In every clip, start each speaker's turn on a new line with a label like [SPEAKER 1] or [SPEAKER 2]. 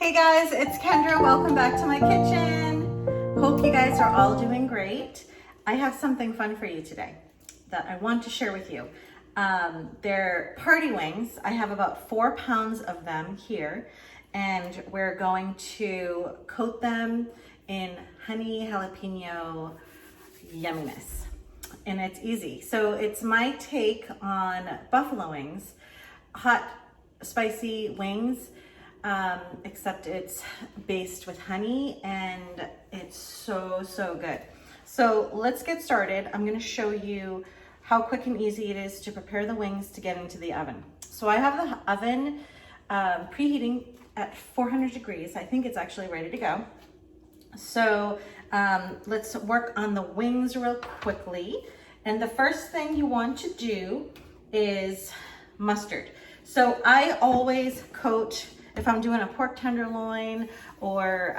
[SPEAKER 1] Hey guys, it's Kendra. Welcome back to my kitchen. Hope you guys are all doing great. I have something fun for you today that I want to share with you. They're party wings. I have about 4 pounds of them here, and we're going to coat them in honey jalapeno yumminess. And it's easy. So it's my take on buffalo wings, hot, spicy wings, except it's based with honey and it's so good. So let's get started. I'm gonna show you how quick and easy it is to prepare the wings to get into the oven. So I have the oven preheating at 400 degrees. I think it's actually ready to go. So let's work on the wings real quickly. And the first thing you want to do is mustard. So I always coat, if I'm doing a pork tenderloin, or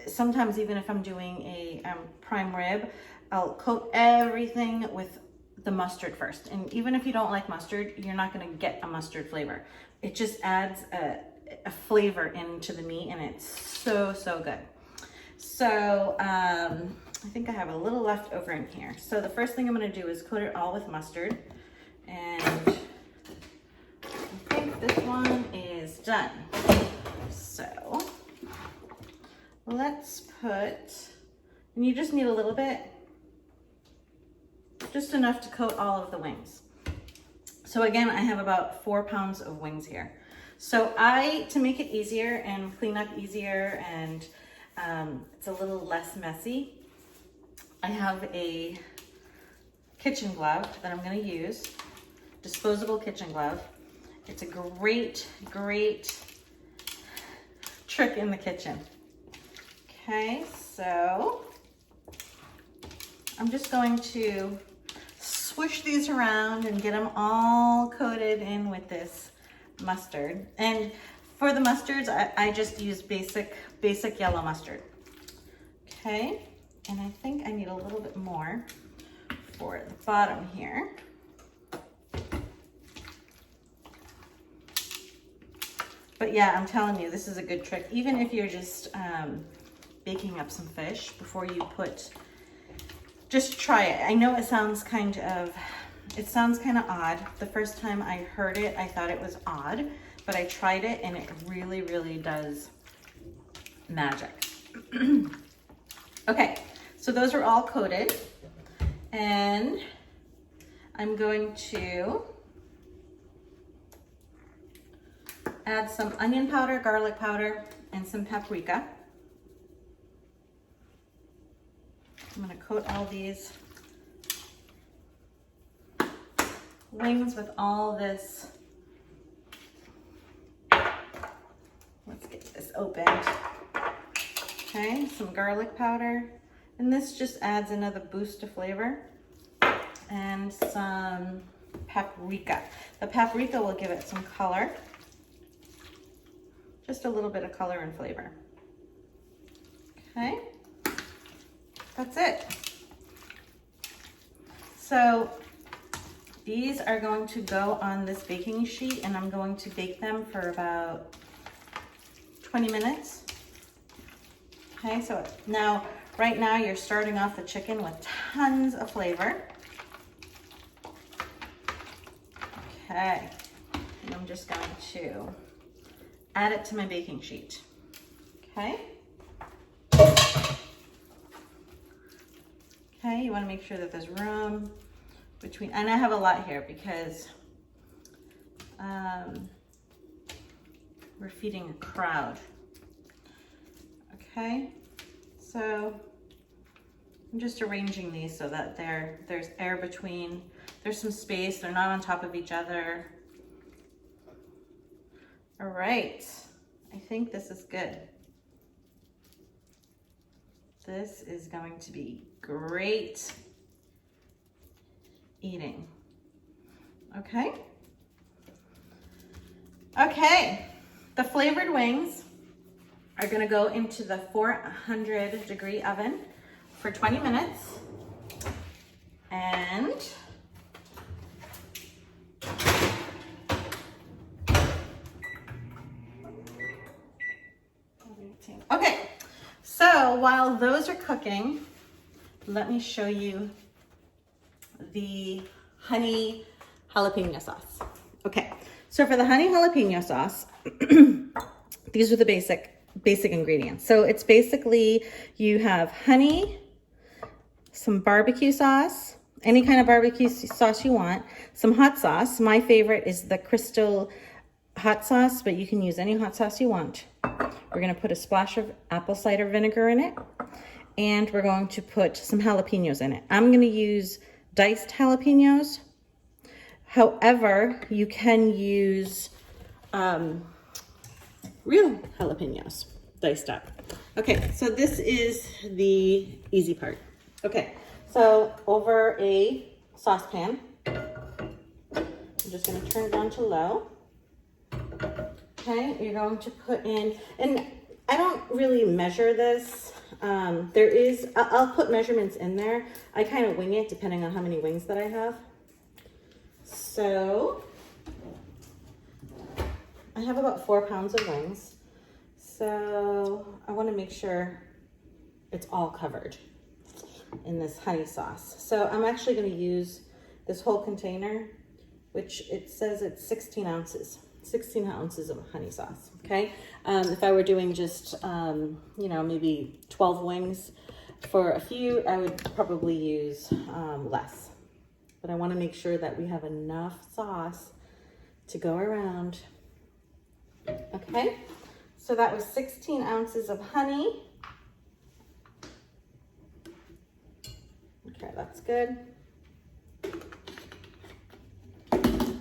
[SPEAKER 1] sometimes even if I'm doing a prime rib, I'll coat everything with the mustard first. And even if you don't like mustard, you're not gonna get a mustard flavor. It just adds a flavor into the meat, and it's so good. So I think I have a little left over in here. So the first thing I'm gonna do is coat it all with mustard. And I think this one is done. So let's put, and you just need a little bit, just enough to coat all of the wings. So again, I have about 4 pounds of wings here. So to make it easier and clean up easier, and it's a little less messy, I have a kitchen glove that I'm gonna use, disposable kitchen glove. It's a great trick in the kitchen. Okay, so I'm just going to swish these around and get them all coated in with this mustard. And for the mustards, I just use basic yellow mustard. Okay, and I think I need a little bit more for the bottom here. But yeah, I'm telling you, this is a good trick. Even if you're just baking up some fish before you put, just try it. I know it sounds kind of odd. The first time I heard it, I thought it was odd, but I tried it and it really does magic. Okay, so those are all coated, and I'm going to add some onion powder, garlic powder, and some paprika. I'm gonna coat all these wings with all this. Let's get this opened. Okay, some garlic powder. And this just adds another boost of flavor. And some paprika. The paprika will give it some color. Just a little bit of color and flavor. Okay, that's it. So these are going to go on this baking sheet, and I'm going to bake them for about 20 minutes. Okay, so now, right now you're starting off the chicken with tons of flavor. Okay, and I'm just going to add it to my baking sheet. Okay. Okay, you want to make sure that there's room between, and I have a lot here because we're feeding a crowd. Okay, so I'm just arranging these so that there's air between, there's some space, they're not on top of each other. All right, I think this is good. This is going to be great eating. Okay. Okay, the flavored wings are gonna go into the 400-degree oven for 20 minutes. And Okay, so while those are cooking, let me show you the honey jalapeno sauce. Okay, so for the honey jalapeno sauce, these are the basic ingredients. So it's basically, you have honey, some barbecue sauce, any kind of barbecue sauce you want, some hot sauce. My favorite is the Crystal hot sauce, but you can use any hot sauce you want. We're gonna put a splash of apple cider vinegar in it, and we're going to put some jalapenos in it. I'm gonna use diced jalapenos. However, you can use real jalapenos, diced up. Okay, so this is the easy part. Okay, so over a saucepan, I'm just gonna turn it on to low. Okay, you're going to put in, and I don't really measure this. I'll put measurements in there. I kind of wing it depending on how many wings that I have. So I have about 4 pounds of wings. So I want to make sure it's all covered in this honey sauce. So I'm actually going to use this whole container, which it says it's 16 ounces. 16 ounces of honey sauce, okay? If I were doing just, you know, maybe 12 wings for a few, I would probably use less. But I wanna make sure that we have enough sauce to go around. Okay, so that was 16 ounces of honey. Okay, that's good.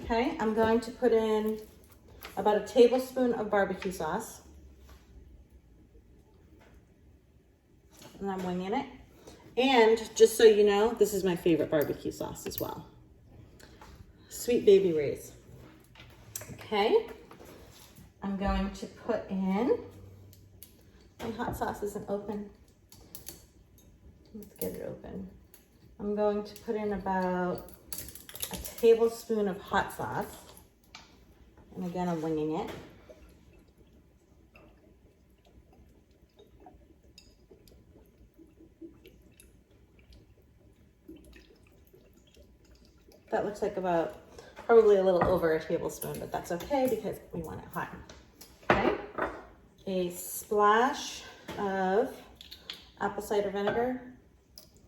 [SPEAKER 1] Okay, I'm going to put in about a tablespoon of barbecue sauce. And I'm winging it. And just so you know, this is my favorite barbecue sauce as well. Sweet Baby Ray's. Okay. I'm going to put in, my hot sauce isn't open. Let's get it open. I'm going to put in about a tablespoon of hot sauce. And again, I'm winging it. That looks like about, probably a little over a tablespoon, but that's okay because we want it hot. Okay, a splash of apple cider vinegar.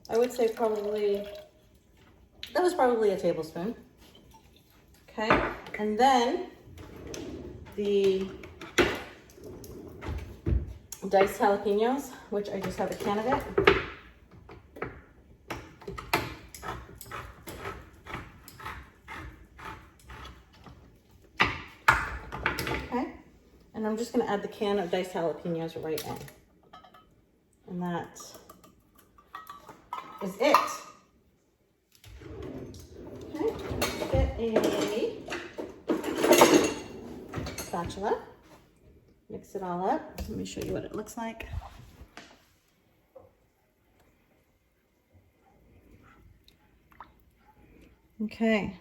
[SPEAKER 1] I would say probably, that was probably a tablespoon. Okay, and then the diced jalapenos, which I just have a can of it. Okay, and I'm just gonna add the can of diced jalapenos right in. And that is it. Okay, let's get a spatula, mix it all up. Let me show you what it looks like. Okay,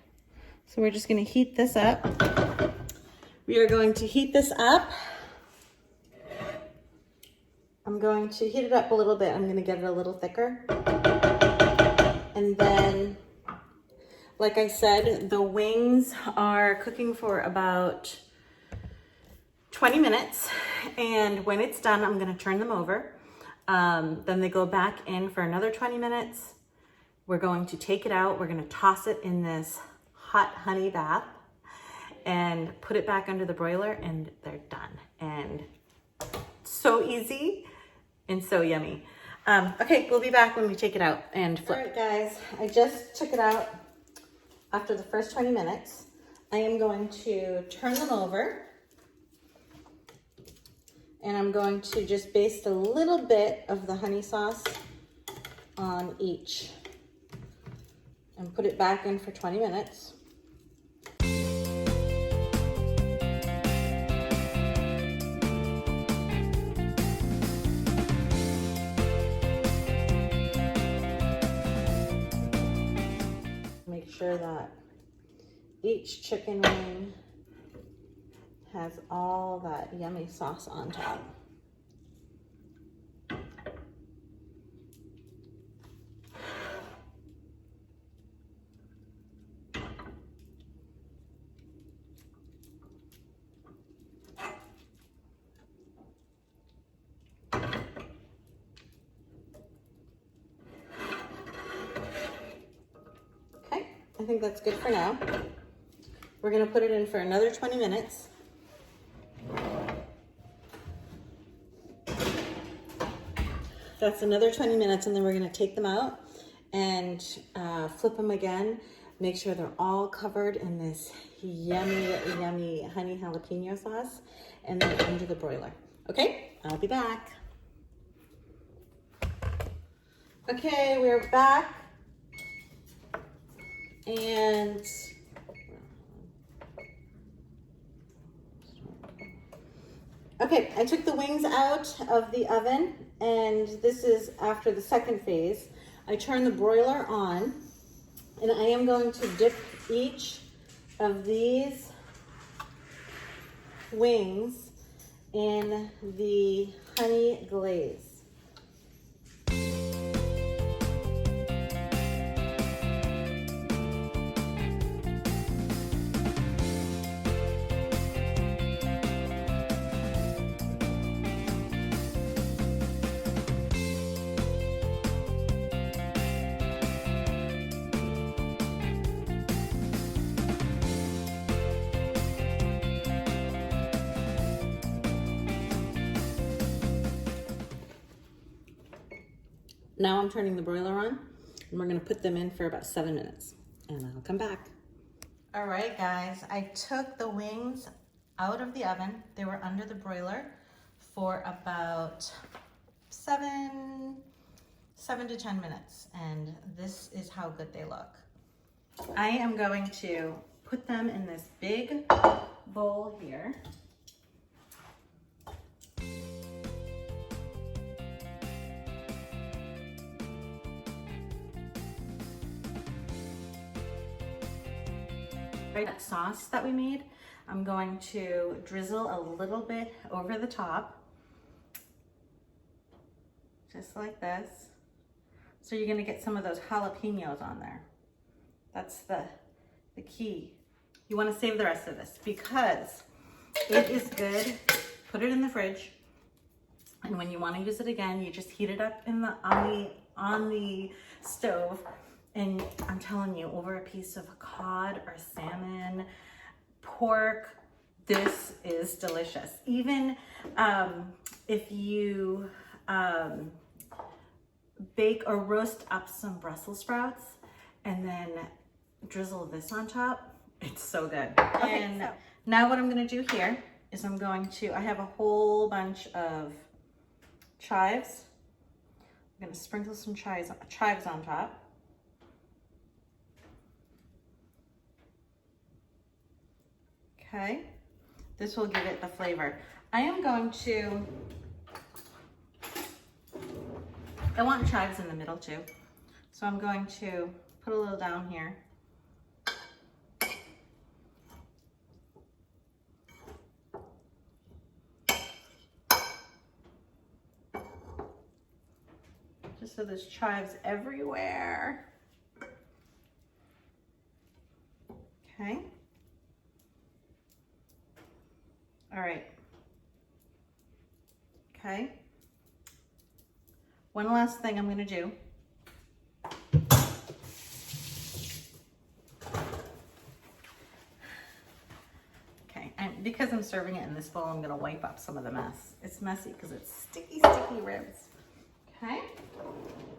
[SPEAKER 1] so we're just going to heat this up. We are going to heat this up. I'm going to heat it up a little bit. I'm going to get it a little thicker. And then, like I said, the wings are cooking for about 20 minutes, and when it's done, I'm gonna turn them over. Then they go back in for another 20 minutes. We're going to take it out. We're gonna toss it in this hot honey bath and put it back under the broiler, and they're done. And so easy and so yummy. Okay, we'll be back when we take it out and flip. All right, guys, I just took it out after the first 20 minutes. I am going to turn them over. And I'm going to just baste a little bit of the honey sauce on each and put it back in for 20 minutes. Make sure that each chicken wing has all that yummy sauce on top. I think that's good for now. We're gonna put it in for another 20 minutes. That's another 20 minutes, and then we're gonna take them out and flip them again. Make sure they're all covered in this yummy, yummy honey jalapeno sauce, and then under the broiler. Okay, I'll be back. Okay, we're back. And okay, I took the wings out of the oven, and this is after the second phase. I turn the broiler on, and I am going to dip each of these wings in the honey glaze. Now I'm turning the broiler on, and we're gonna put them in for about 7 minutes, and I'll come back. All right, guys, I took the wings out of the oven. They were under the broiler for about 7 to 10 minutes, and this is how good they look. I am going to put them in this big bowl here. That sauce that we made, I'm going to drizzle a little bit over the top, just like this. So you're gonna get some of those jalapenos on there. That's the key. You wanna save the rest of this because it is good. Put it in the fridge, and when you wanna use it again, you just heat it up on the stove. And I'm telling you, over a piece of cod or salmon, pork, this is delicious. Even if you bake or roast up some Brussels sprouts and then drizzle this on top, it's so good. Okay, and so now what I'm gonna do here is I have a whole bunch of chives. I'm gonna sprinkle some chives on top. Okay, this will give it the flavor. I want chives in the middle too. So I'm going to put a little down here. Just so there's chives everywhere. Okay. All right. Okay. One last thing I'm gonna do. Okay, and because I'm serving it in this bowl, I'm gonna wipe up some of the mess. It's messy because it's sticky, sticky ribs. Okay.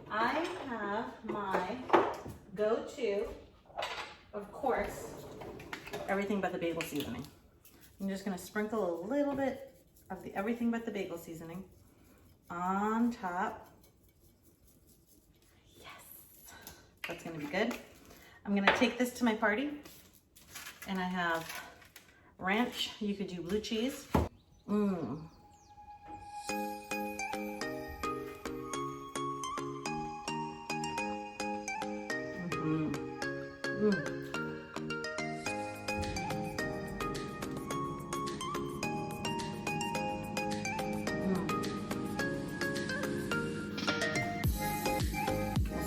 [SPEAKER 1] I have my go-to, of course, everything but the bagel seasoning. I'm just gonna sprinkle a little bit of the everything but the bagel seasoning on top. Yes, that's gonna be good. I'm gonna take this to my party, and I have ranch. You could do blue cheese. Mmm.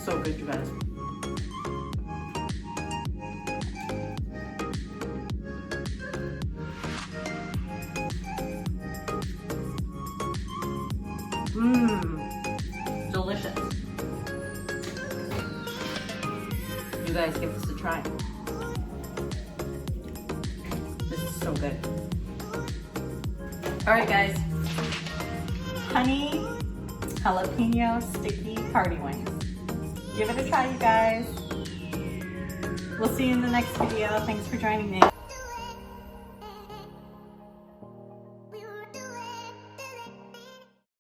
[SPEAKER 1] So good, you guys. Delicious. You guys give this a try. This is so good. All right, guys. Honey jalapeno sticky party wings. Give it a try, you guys. We'll see you in the next video. Thanks for joining me.